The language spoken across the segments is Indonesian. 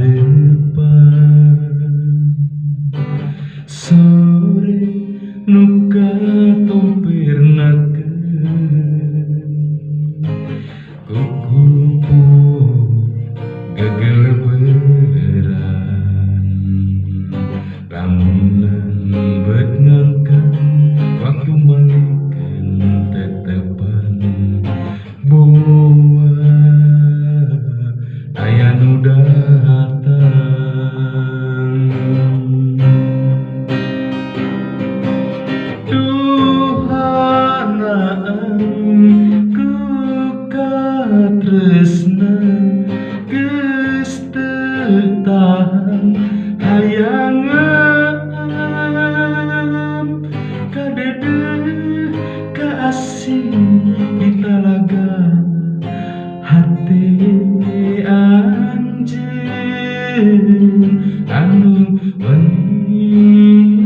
harepan sore nuka tompirnakeun kukupu gegeleberan lamunan bet ngangkat waktu malikeun tetepan boa aya nu datang duhanaan ku katresna geus teu tahan hayangan kadeudeung kaasih di talaga hate anjeun anu wening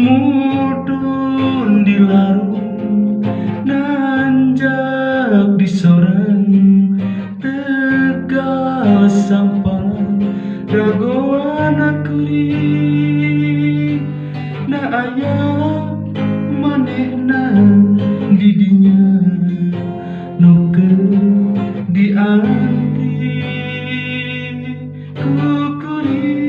mudun di larung nanjak di sorang tegal sampang dagoana kuring na aya manehna di dinya nu keur dianti ku kuring.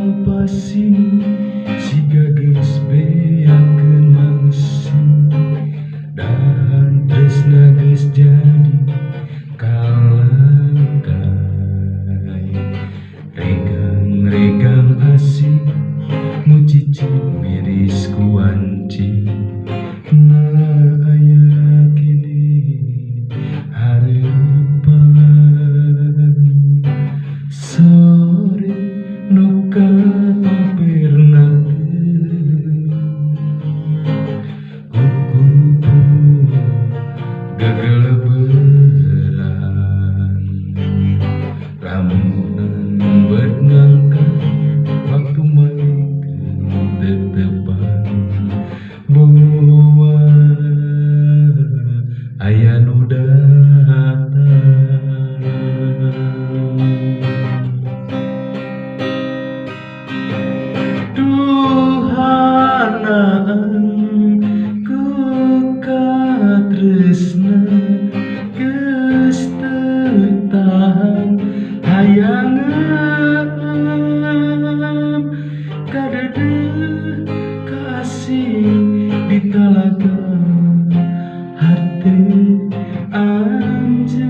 Kalampasing siga geus beakeun mangsing dan tresna geus jadi kalangkai regang-regang asih mucicit miris kuanci na aya kini harepan sore nuka tompirnakeun kukupu gegeleberan lamunan bet ngangkat waktu malikeun tetepan boa aya nu datang duhanaan ku katresna geus teu tahan hayangan kadeudeung kaasih di talaga hate anjeun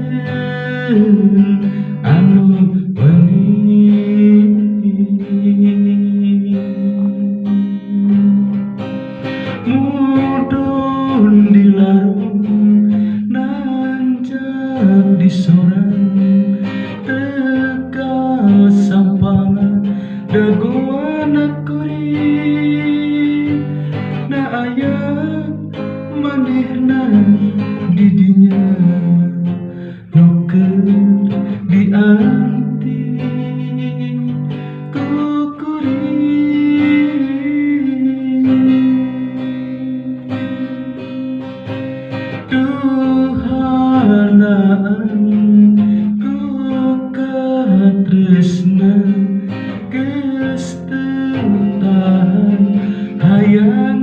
anu wening mudun di larung nanjak di sorang tegal sampangan dagoana kuring na aya manehna di dinya nu keur dianti ku kuring. Duhanaan ku katresna geus teu tahan hayang